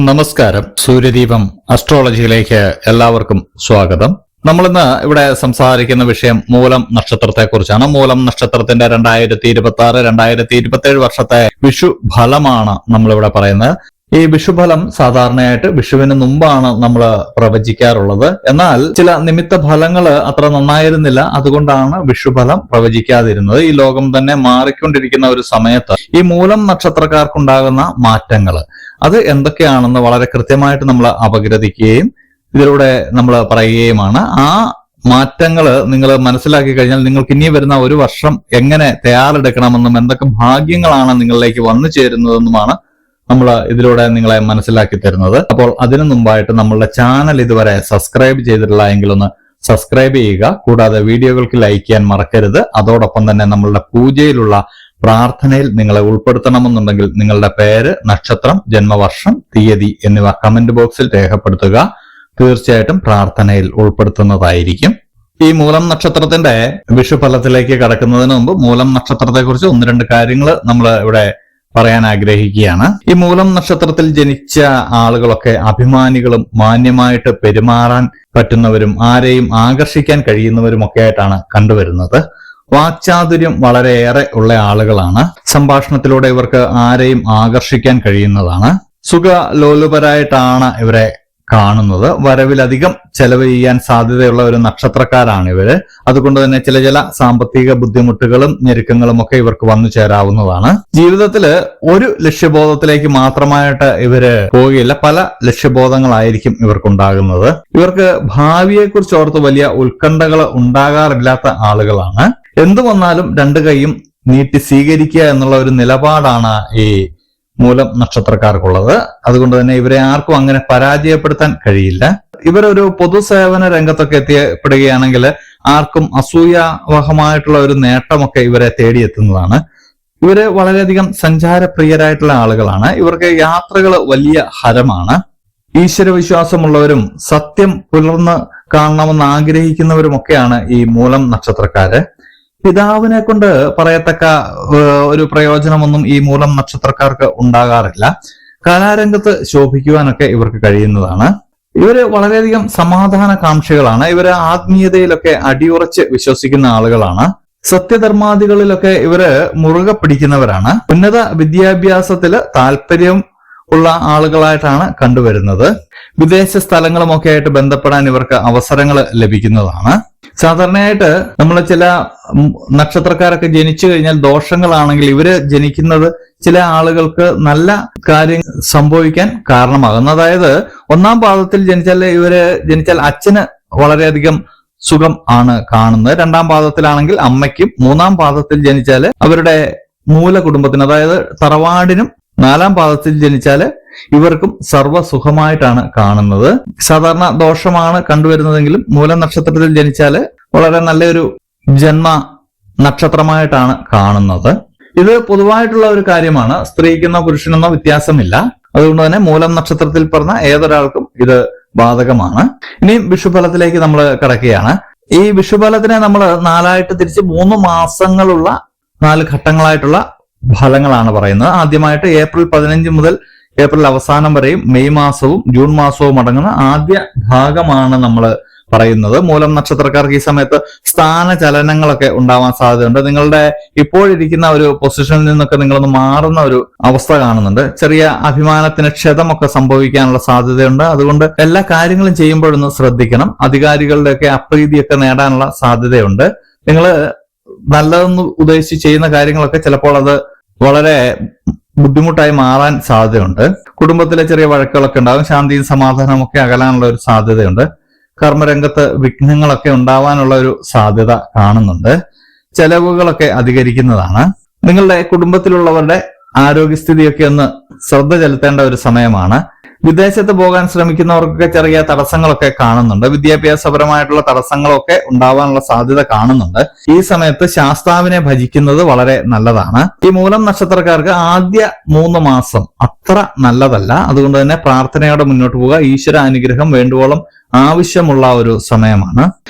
നമസ്കാരം. സൂര്യദീപം അസ്ട്രോളജിയിലേക്ക് എല്ലാവർക്കും സ്വാഗതം. നമ്മളിന്ന് ഇവിടെ സംസാരിക്കുന്ന വിഷയം മൂലം നക്ഷത്രത്തെ കുറിച്ചാണ്. മൂലം നക്ഷത്രത്തിന്റെ 2026-2027 വർഷത്തെ വിഷു ഫലമാണ് നമ്മളിവിടെ പറയുന്നത്. ഈ വിഷുഫലം സാധാരണയായിട്ട് വിഷുവിന് മുമ്പാണ് നമ്മൾ പ്രവചിക്കാറുള്ളത്. എന്നാൽ ചില നിമിത്ത ഫലങ്ങൾ അത്ര നന്നായിരുന്നില്ല. അതുകൊണ്ടാണ് വിഷുഫലം പ്രവചിക്കാതിരുന്നത്. ഈ ലോകം തന്നെ മാറിക്കൊണ്ടിരിക്കുന്ന ഒരു സമയത്ത് ഈ മൂലം നക്ഷത്രക്കാർക്കുണ്ടാകുന്ന മാറ്റങ്ങൾ അത് എന്തൊക്കെയാണെന്ന് വളരെ കൃത്യമായിട്ട് നമ്മൾ അപഗ്രഥിക്കുകയും ഇതിലൂടെ നമ്മൾ പറയുകയുമാണ്. ആ മാറ്റങ്ങൾ നിങ്ങൾ മനസ്സിലാക്കി കഴിഞ്ഞാൽ നിങ്ങൾക്ക് ഇനി വരുന്ന ഒരു വർഷം എങ്ങനെ തയ്യാറെടുക്കണമെന്നും എന്തൊക്കെ ഭാഗ്യങ്ങളാണ് നിങ്ങളിലേക്ക് വന്നു ചേരുന്നതെന്നുമാണ് നമ്മൾ ഇതിലൂടെ നിങ്ങളെ മനസ്സിലാക്കി തരുന്നത്. അപ്പോൾ അതിനു മുമ്പായിട്ട് നമ്മളുടെ ചാനൽ ഇതുവരെ സബ്സ്ക്രൈബ് ചെയ്തിട്ടില്ല എങ്കിൽ ഒന്ന് സബ്സ്ക്രൈബ് ചെയ്യുക. കൂടാതെ വീഡിയോകൾക്ക് ലൈക്ക് ചെയ്യാൻ മറക്കരുത്. അതോടൊപ്പം തന്നെ നമ്മളുടെ പൂജയിലുള്ള പ്രാർത്ഥനയിൽ നിങ്ങളെ ഉൾപ്പെടുത്തണമെന്നുണ്ടെങ്കിൽ നിങ്ങളുടെ പേര്, നക്ഷത്രം, ജന്മവർഷം, തീയതി എന്നിവ കമന്റ് ബോക്സിൽ രേഖപ്പെടുത്തുക. തീർച്ചയായിട്ടും പ്രാർത്ഥനയിൽ ഉൾപ്പെടുത്തുന്നതായിരിക്കും. ഈ മൂലം നക്ഷത്രത്തിന്റെ വിഷുഫലത്തിലേക്ക് കടക്കുന്നതിന് മുമ്പ് മൂലം നക്ഷത്രത്തെ കുറിച്ച് ഒന്ന് രണ്ട് കാര്യങ്ങൾ നമ്മൾ ഇവിടെ പറയാൻ ആഗ്രഹിക്കുകയാണ്. ഈ മൂലം നക്ഷത്രത്തിൽ ജനിച്ച ആളുകളൊക്കെ അഭിമാനികളും മാന്യമായിട്ട് പെരുമാറാൻ പറ്റുന്നവരും ആരെയും ആകർഷിക്കാൻ കഴിയുന്നവരും ഒക്കെ ആയിട്ടാണ് കണ്ടുവരുന്നത്. വാക്ചാതുര്യം വളരെയേറെ ഉള്ള ആളുകളാണ്. സംഭാഷണത്തിലൂടെ ഇവർക്ക് ആരെയും ആകർഷിക്കാൻ കഴിയുന്നതാണ്. സുഖലോലുപരായിട്ടാണ് ഇവരെ കാണുന്നത്. വരവിലധികം ചെലവ് ചെയ്യാൻ സാധ്യതയുള്ള ഒരു നക്ഷത്രക്കാരാണ് ഇവര്. അതുകൊണ്ട് തന്നെ ചില സാമ്പത്തിക ബുദ്ധിമുട്ടുകളും ഞെരുക്കങ്ങളും ഒക്കെ ഇവർക്ക് വന്നു ചേരാവുന്നതാണ്. ജീവിതത്തില് ഒരു ലക്ഷ്യബോധത്തിലേക്ക് മാത്രമായിട്ട് ഇവര് പോവുകയില്ല. പല ലക്ഷ്യബോധങ്ങളായിരിക്കും ഇവർക്കുണ്ടാകുന്നത്. ഇവർക്ക് ഭാവിയെക്കുറിച്ച് ഓർത്ത് വലിയ ഉത്കണ്ഠകൾ ഉണ്ടാകാറില്ലാത്ത ആളുകളാണ്. എന്തു വന്നാലും രണ്ടു കൈയും നീട്ടി സ്വീകരിക്കുക എന്നുള്ള ഒരു നിലപാടാണ് ഈ മൂലം നക്ഷത്രക്കാർക്കുള്ളത്. അതുകൊണ്ട് തന്നെ ഇവരെ ആർക്കും അങ്ങനെ പരാജയപ്പെടുത്താൻ കഴിയില്ല. ഇവരൊരു പൊതുസേവന രംഗത്തൊക്കെ എത്തിപ്പെടുകയാണെങ്കിൽ ആർക്കും അസൂയാവഹമായിട്ടുള്ള ഒരു നേട്ടമൊക്കെ ഇവരെ തേടിയെത്തുന്നതാണ്. ഇവര് വളരെയധികം സഞ്ചാരപ്രിയരായിട്ടുള്ള ആളുകളാണ്. ഇവർക്ക് യാത്രകൾ വലിയ ഹരമാണ്. ഈശ്വരവിശ്വാസമുള്ളവരും സത്യം പുലർന്ന് കാണണമെന്ന് ആഗ്രഹിക്കുന്നവരുമൊക്കെയാണ് ഈ മൂലം നക്ഷത്രക്കാര്. പിതാവിനെ കൊണ്ട് പറയത്തക്ക ഒരു പ്രയോജനമൊന്നും ഈ മൂലം നക്ഷത്രക്കാർക്ക് ഉണ്ടാകാറില്ല. കലാരംഗത്ത് ശോഭിക്കുവാനൊക്കെ ഇവർക്ക് കഴിയുന്നതാണ്. ഇവര് വളരെയധികം സമാധാനകാംക്ഷികളാണ്. ഇവര് ആത്മീയതയിലൊക്കെ അടിയുറച്ച് വിശ്വസിക്കുന്ന ആളുകളാണ്. സത്യധർമാദികളിലൊക്കെ ഇവര് മുറുകെ പിടിക്കുന്നവരാണ്. ഉന്നത വിദ്യാഭ്യാസത്തില് താല്പര്യം ഉള്ള ആളുകളായിട്ടാണ് കണ്ടുവരുന്നത്. വിദേശ സ്ഥലങ്ങളുമൊക്കെ ആയിട്ട് ബന്ധപ്പെടാൻ ഇവർക്ക് അവസരങ്ങൾ ലഭിക്കുന്നതാണ്. സാധാരണയായിട്ട് നമ്മൾ ചില നക്ഷത്രക്കാരൊക്കെ ജനിച്ചു കഴിഞ്ഞാൽ ദോഷങ്ങളാണെങ്കിൽ ഇവര് ജനിക്കുന്നത് ചില ആളുകൾക്ക് നല്ല കാര്യം സംഭവിക്കാൻ കാരണമാകുന്നു. അതായത് ഒന്നാം പാദത്തിൽ ജനിച്ചാൽ അച്ഛന് വളരെയധികം സുഖം ആണ് കാണുന്നത്. രണ്ടാം പാദത്തിലാണെങ്കിൽ അമ്മയ്ക്കും, മൂന്നാം പാദത്തിൽ ജനിച്ചാൽ അവരുടെ മൂല കുടുംബത്തിന് അതായത് തറവാടിനും, നാലാം പാദത്തിൽ ജനിച്ചാല് ഇവർക്കും സർവ്വസുഖമായിട്ടാണ് കാണുന്നത്. സാധാരണ ദോഷമാണ് കണ്ടുവരുന്നതെങ്കിലും മൂലം നക്ഷത്രത്തിൽ ജനിച്ചാല് വളരെ നല്ലൊരു ജന്മ നക്ഷത്രമായിട്ടാണ് കാണുന്നത്. ഇത് പൊതുവായിട്ടുള്ള ഒരു കാര്യമാണ്. സ്ത്രീക്കെന്നോ പുരുഷനെന്നോ വ്യത്യാസമില്ല. അതുകൊണ്ട് തന്നെ മൂലം നക്ഷത്രത്തിൽ പറഞ്ഞ ഏതൊരാൾക്കും ഇത് ബാധകമാണ്. ഇനി വിഷുഫലത്തിലേക്ക് നമ്മൾ കിടക്കുകയാണ്. ഈ വിഷുഫലത്തിനെ നമ്മൾ നാലായിട്ട് തിരിച്ച് 3 മാസങ്ങളുള്ള 4 ഘട്ടങ്ങളായിട്ടുള്ള ഫലങ്ങളാണ് പറയുന്നത്. ആദ്യമായിട്ട് ഏപ്രിൽ 15 മുതൽ ഏപ്രിൽ അവസാനം വരെയും മെയ് മാസവും ജൂൺ മാസവും അടങ്ങുന്ന ആദ്യ ഭാഗമാണ് നമ്മൾ പറയുന്നത്. മൂലം നക്ഷത്രക്കാർക്ക് ഈ സമയത്ത് സ്ഥാനചലനങ്ങളൊക്കെ ഉണ്ടാവാൻ സാധ്യതയുണ്ട്. നിങ്ങളുടെ ഇപ്പോഴിരിക്കുന്ന ഒരു പൊസിഷനിൽ നിന്നൊക്കെ നിങ്ങളൊന്ന് മാറുന്ന ഒരു അവസ്ഥ കാണുന്നുണ്ട്. ചെറിയ അഭിമാനത്തിന് ക്ഷതമൊക്കെ സംഭവിക്കാനുള്ള സാധ്യതയുണ്ട്. അതുകൊണ്ട് എല്ലാ കാര്യങ്ങളും ചെയ്യുമ്പോഴൊന്ന് ശ്രദ്ധിക്കണം. അധികാരികളുടെയൊക്കെ അപ്രീതിയൊക്കെ നേടാനുള്ള സാധ്യതയുണ്ട്. നിങ്ങൾ നല്ലതെന്ന് ഉദ്ദേശിച്ച് ചെയ്യുന്ന കാര്യങ്ങളൊക്കെ ചിലപ്പോൾ അത് വളരെ ബുദ്ധിമുട്ടായി മാറാൻ സാധ്യതയുണ്ട്. കുടുംബത്തിലെ ചെറിയ വഴക്കുകളൊക്കെ ഉണ്ടാകും. ശാന്തിയും സമാധാനവും ഒക്കെ അകലാനുള്ള ഒരു സാധ്യതയുണ്ട്. കർമ്മരംഗത്ത് വിഘ്നങ്ങളൊക്കെ ഉണ്ടാവാനുള്ള ഒരു സാധ്യത കാണുന്നുണ്ട്. ചെലവുകളൊക്കെ അധികരിക്കുന്നതാണ്. നിങ്ങളുടെ കുടുംബത്തിലുള്ളവരുടെ ആരോഗ്യസ്ഥിതിയൊക്കെ ഒന്ന് ശ്രദ്ധ ചെലുത്തേണ്ട ഒരു സമയമാണ്. വിദേശത്ത് പോകാൻ ശ്രമിക്കുന്നവർക്കൊക്കെ ചെറിയ തടസ്സങ്ങളൊക്കെ കാണുന്നുണ്ട്. വിദ്യാഭ്യാസപരമായിട്ടുള്ള തടസ്സങ്ങളൊക്കെ ഉണ്ടാവാനുള്ള സാധ്യത കാണുന്നുണ്ട്. ഈ സമയത്ത് ശാസ്താവിനെ ഭജിക്കുന്നത് വളരെ നല്ലതാണ്. ഈ മൂലം നക്ഷത്രക്കാർക്ക് ആദ്യ 3 മാസം അത്ര നല്ലതല്ല. അതുകൊണ്ട് തന്നെ പ്രാർത്ഥനയോടെ മുന്നോട്ട് പോവുക. ഈശ്വര അനുഗ്രഹം വേണ്ടുവോളം ആവശ്യമുള്ള ഒരു സമയമാണ്.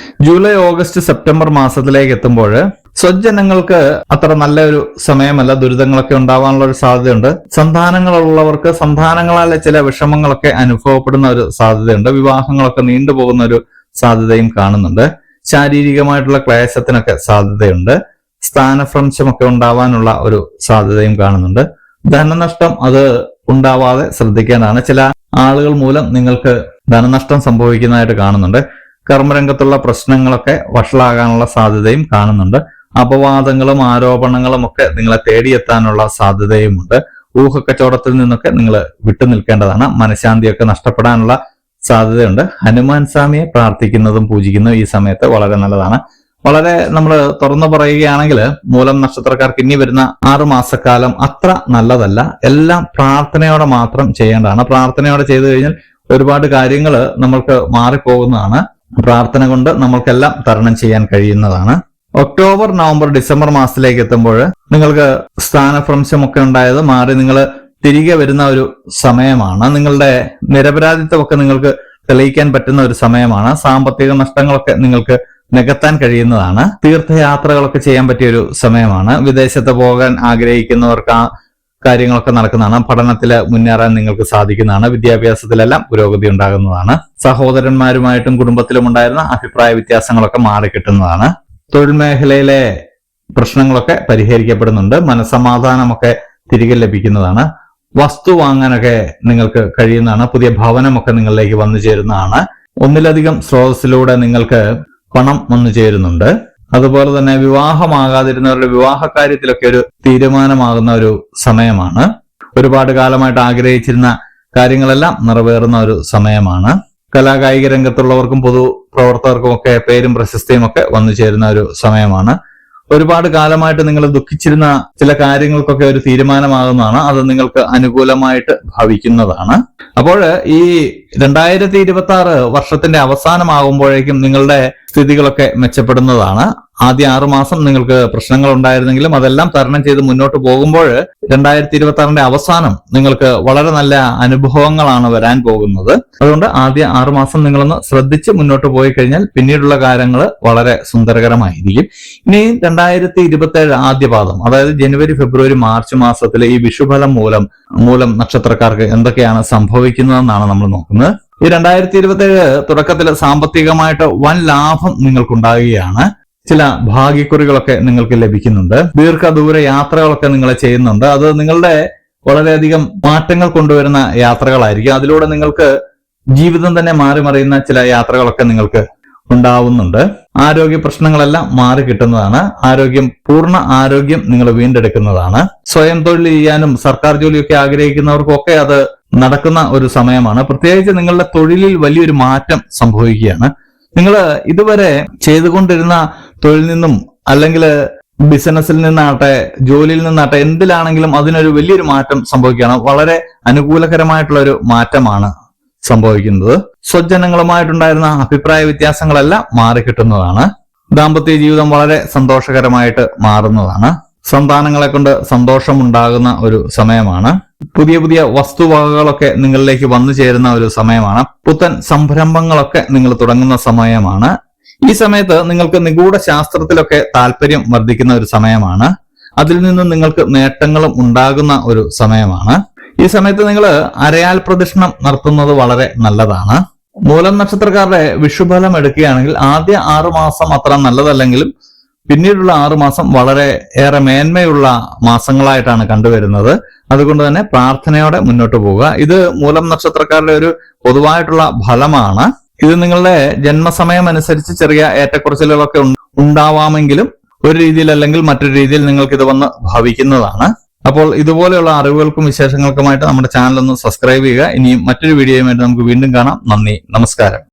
ജൂലൈ, ഓഗസ്റ്റ്, സെപ്റ്റംബർ മാസത്തിലേക്ക് എത്തുമ്പോൾ സ്വജനങ്ങൾക്ക് അത്ര നല്ലൊരു സമയമല്ല, ദുരിതങ്ങളൊക്കെ ഉണ്ടാവാനുള്ള ഒരു സാധ്യതയുണ്ട്. സന്താനങ്ങളുള്ളവർക്ക് സന്താനങ്ങളാലെ ചില വിഷമങ്ങളൊക്കെ അനുഭവപ്പെടുന്ന ഒരു സാധ്യതയുണ്ട്. വിവാഹങ്ങളൊക്കെ നീണ്ടുപോകുന്ന ഒരു സാധ്യതയും കാണുന്നുണ്ട്. ശാരീരികമായിട്ടുള്ള ക്ലേശത്തിനൊക്കെ സാധ്യതയുണ്ട്. സ്ഥാനഭ്രംശമൊക്കെ ഉണ്ടാവാനുള്ള ഒരു സാധ്യതയും കാണുന്നുണ്ട്. ധനനഷ്ടം അത് ഉണ്ടാവാതെ ശ്രദ്ധിക്കേണ്ടതാണ്. ചില ആളുകൾ മൂലം നിങ്ങൾക്ക് ധനനഷ്ടം സംഭവിക്കുന്നതായിട്ട് കാണുന്നുണ്ട്. കർമ്മരംഗത്തുള്ള പ്രശ്നങ്ങളൊക്കെ വഷളാകാനുള്ള സാധ്യതയും കാണുന്നുണ്ട്. അപവാദങ്ങളും ആരോപണങ്ങളും ഒക്കെ നിങ്ങളെ തേടിയെത്താനുള്ള സാധ്യതയുമുണ്ട്. ഊഹക്കച്ചവടത്തിൽ നിന്നൊക്കെ നിങ്ങൾ വിട്ടുനിൽക്കേണ്ടതാണ്. മനഃശാന്തിയൊക്കെ നഷ്ടപ്പെടാനുള്ള സാധ്യതയുണ്ട്. ഹനുമാൻ സ്വാമിയെ പ്രാർത്ഥിക്കുന്നതും പൂജിക്കുന്നതും ഈ സമയത്ത് വളരെ നല്ലതാണ്. വളരെ നമ്മൾ തുറന്നു പറയുകയാണെങ്കിൽ മൂലം നക്ഷത്രക്കാർക്ക് ഇനി വരുന്ന 6 മാസക്കാലം അത്ര നല്ലതല്ല. എല്ലാം പ്രാർത്ഥനയോടെ മാത്രം ചെയ്യേണ്ടതാണ്. പ്രാർത്ഥനയോടെ ചെയ്തു കഴിഞ്ഞാൽ ഒരുപാട് കാര്യങ്ങൾ നമ്മൾക്ക് മാറിപ്പോകുന്നതാണ്. പ്രാർത്ഥന കൊണ്ട് നമ്മൾക്കെല്ലാം തരണം ചെയ്യാൻ കഴിയുന്നതാണ്. ഒക്ടോബർ, നവംബർ, ഡിസംബർ മാസത്തിലേക്ക് എത്തുമ്പോൾ നിങ്ങൾക്ക് സ്ഥാനഭ്രംശമൊക്കെ ഉണ്ടായത് മാറി നിങ്ങൾ തിരികെ വരുന്ന ഒരു സമയമാണ്. നിങ്ങളുടെ നിരപരാധിത്വമൊക്കെ നിങ്ങൾക്ക് തെളിയിക്കാൻ പറ്റുന്ന ഒരു സമയമാണ്. സാമ്പത്തിക നഷ്ടങ്ങളൊക്കെ നിങ്ങൾക്ക് നികത്താൻ കഴിയുന്നതാണ്. തീർത്ഥയാത്രകളൊക്കെ ചെയ്യാൻ പറ്റിയ ഒരു സമയമാണ്. വിദേശത്ത് പോകാൻ ആഗ്രഹിക്കുന്നവർക്ക് ആ കാര്യങ്ങളൊക്കെ നടക്കുന്നതാണ്. പഠനത്തിൽ മുന്നേറാൻ നിങ്ങൾക്ക് സാധിക്കുന്നതാണ്. വിദ്യാഭ്യാസത്തിലെല്ലാം പുരോഗതി ഉണ്ടാകുന്നതാണ്. സഹോദരന്മാരുമായിട്ടും കുടുംബത്തിലും ഉണ്ടായിരുന്ന അഭിപ്രായ വ്യത്യാസങ്ങളൊക്കെ മാറിക്കിട്ടുന്നതാണ്. തൊഴിൽ മേഖലയിലെ പ്രശ്നങ്ങളൊക്കെ പരിഹരിക്കപ്പെടുന്നുണ്ട്. മനസ്സമാധാനമൊക്കെ തിരികെ ലഭിക്കുന്നതാണ്. വസ്തു വാങ്ങാനൊക്കെ നിങ്ങൾക്ക് കഴിയുന്നതാണ്. പുതിയ ഭവനമൊക്കെ നിങ്ങളിലേക്ക് വന്നു ചേരുന്നതാണ്. ഒന്നിലധികം സ്രോതസ്സിലൂടെ നിങ്ങൾക്ക് പണം വന്നു ചേരുന്നുണ്ട്. അതുപോലെ തന്നെ വിവാഹമാകാതിരുന്നവരുടെ വിവാഹ കാര്യത്തിലൊക്കെ ഒരു തീരുമാനമാകുന്ന ഒരു സമയമാണ്. ഒരുപാട് കാലമായിട്ട് ആഗ്രഹിച്ചിരുന്ന കാര്യങ്ങളെല്ലാം നിറവേറുന്ന ഒരു സമയമാണ്. കലാകായിക രംഗത്തുള്ളവർക്കും പൊതുപ്രവർത്തകർക്കും ഒക്കെ പേരും പ്രശസ്തിയും ഒക്കെ വന്നു ചേരുന്ന ഒരു സമയമാണ്. ഒരുപാട് കാലമായിട്ട് നിങ്ങൾ ദുഃഖിച്ചിരുന്ന ചില കാര്യങ്ങൾക്കൊക്കെ ഒരു തീരുമാനമാകുന്നതാണ്. അത് നിങ്ങൾക്ക് അനുകൂലമായിട്ട് ഭവിക്കുന്നതാണ്. അപ്പോൾ ഈ 2026 വർഷത്തിന്റെ അവസാനമാകുമ്പോഴേക്കും നിങ്ങളുടെ സ്ഥിതികളൊക്കെ മെച്ചപ്പെടുന്നതാണ്. ആദ്യ 6 മാസം നിങ്ങൾക്ക് പ്രശ്നങ്ങൾ ഉണ്ടായിരുന്നെങ്കിലും അതെല്ലാം തരണം ചെയ്ത് മുന്നോട്ട് പോകുമ്പോൾ 2026 അവസാനം നിങ്ങൾക്ക് വളരെ നല്ല അനുഭവങ്ങളാണ് വരാൻ പോകുന്നത്. അതുകൊണ്ട് ആദ്യ 6 മാസം നിങ്ങളൊന്ന് ശ്രദ്ധിച്ച് മുന്നോട്ട് പോയി കഴിഞ്ഞാൽ പിന്നീടുള്ള കാര്യങ്ങൾ വളരെ സുന്ദരകരമായിരിക്കും. ഇനി 2027 ആദ്യ പാദം, അതായത് ജനുവരി, ഫെബ്രുവരി, മാർച്ച് മാസത്തിലെ ഈ വിഷുഫലം മൂലം നക്ഷത്രക്കാർക്ക് എന്തൊക്കെയാണ് സംഭവിക്കുന്നതെന്നാണ് നമ്മൾ നോക്കുന്നത്. ഈ 2027 തുടക്കത്തിൽ സാമ്പത്തികമായിട്ട് വൻ ലാഭം നിങ്ങൾക്കുണ്ടാകുകയാണ്. ചില ഭാഗ്യക്കുറികളൊക്കെ നിങ്ങൾക്ക് ലഭിക്കുന്നുണ്ട്. ദീർഘദൂര യാത്രകളൊക്കെ നിങ്ങൾ ചെയ്യുന്നുണ്ട്. അത് നിങ്ങളുടെ വളരെയധികം മാറ്റങ്ങൾ കൊണ്ടുവരുന്ന യാത്രകളായിരിക്കും. അതിലൂടെ നിങ്ങൾക്ക് ജീവിതം തന്നെ മാറി മറിയുന്ന ചില യാത്രകളൊക്കെ നിങ്ങൾക്ക് ഉണ്ടാവുന്നുണ്ട്. ആരോഗ്യ പ്രശ്നങ്ങളെല്ലാം മാറി കിട്ടുന്നതാണ്. പൂർണ്ണ ആരോഗ്യം നിങ്ങൾ വീണ്ടെടുക്കുന്നതാണ്. സ്വയം തൊഴിൽ ചെയ്യാനും സർക്കാർ ജോലിയൊക്കെ ആഗ്രഹിക്കുന്നവർക്കൊക്കെ അത് നടക്കുന്ന ഒരു സമയമാണ്. പ്രത്യേകിച്ച് നിങ്ങളുടെ തൊഴിലിൽ വലിയൊരു മാറ്റം സംഭവിക്കുകയാണ്. നിങ്ങൾ ഇതുവരെ ചെയ്തുകൊണ്ടിരുന്ന തൊഴിൽ നിന്നും അല്ലെങ്കിൽ ബിസിനസ്സിൽ നിന്നാട്ടെ ജോലിയിൽ നിന്നാട്ടെ എന്തിലാണെങ്കിലും അതിനൊരു വലിയൊരു മാറ്റം സംഭവിക്കുകയാണ്. വളരെ അനുകൂലകരമായിട്ടുള്ള ഒരു മാറ്റമാണ് സംഭവിക്കുന്നത്. സ്വജനങ്ങളുമായിട്ടുണ്ടായിരുന്ന അഭിപ്രായ വ്യത്യാസങ്ങളെല്ലാം മാറിക്കിട്ടുന്നതാണ്. ദാമ്പത്യ ജീവിതം വളരെ സന്തോഷകരമായിട്ട് മാറുന്നതാണ്. സന്താനങ്ങളെ കൊണ്ട് സന്തോഷമുണ്ടാകുന്ന ഒരു സമയമാണ്. പുതിയ പുതിയ വസ്തുവകകളൊക്കെ നിങ്ങളിലേക്ക് വന്നു ചേരുന്ന ഒരു സമയമാണ്. പുത്തൻ സംരംഭങ്ങളൊക്കെ നിങ്ങൾ തുടങ്ങുന്ന സമയമാണ്. ഈ സമയത്ത് നിങ്ങൾക്ക് നിഗൂഢ ശാസ്ത്രത്തിലൊക്കെ താല്പര്യം വർദ്ധിക്കുന്ന ഒരു സമയമാണ്. അതിൽ നിന്ന് നിങ്ങൾക്ക് നേട്ടങ്ങളും ഉണ്ടാകുന്ന ഒരു സമയമാണ്. ഈ സമയത്ത് നിങ്ങൾ അരയാൽ പ്രദക്ഷിണം നടത്തുന്നത് വളരെ നല്ലതാണ്. മൂലം നക്ഷത്രക്കാരുടെ വിഷുഫലം എടുക്കുകയാണെങ്കിൽ ആദ്യ 6 മാസം അത്ര നല്ലതല്ലെങ്കിലും പിന്നീടുള്ള 6 മാസം വളരെ ഏറെ മേന്മയുള്ള മാസങ്ങളായിട്ടാണ് കണ്ടുവരുന്നത്. അതുകൊണ്ട് തന്നെ പ്രാർത്ഥനയോടെ മുന്നോട്ട് പോവുക. ഇത് മൂലം നക്ഷത്രക്കാരുടെ ഒരു പൊതുവായിട്ടുള്ള ഫലമാണ്. ഇത് നിങ്ങളുടെ ജന്മസമയം അനുസരിച്ച് ചെറിയ ഏറ്റക്കുറച്ചിലുകളൊക്കെ ഉണ്ടാവാമെങ്കിലും ഒരു രീതിയിൽ അല്ലെങ്കിൽ മറ്റൊരു രീതിയിൽ നിങ്ങൾക്ക് ഇത് വന്ന് ഭവിക്കുന്നതാണ്. അപ്പോൾ ഇതുപോലെയുള്ള അറിവുകൾക്കും വിശേഷങ്ങൾക്കുമായിട്ട് നമ്മുടെ ചാനൽ ഒന്ന് സബ്സ്ക്രൈബ് ചെയ്യുക. ഇനിയും മറ്റൊരു വീഡിയോയുമായിട്ട് നമുക്ക് വീണ്ടും കാണാം. നന്ദി, നമസ്കാരം.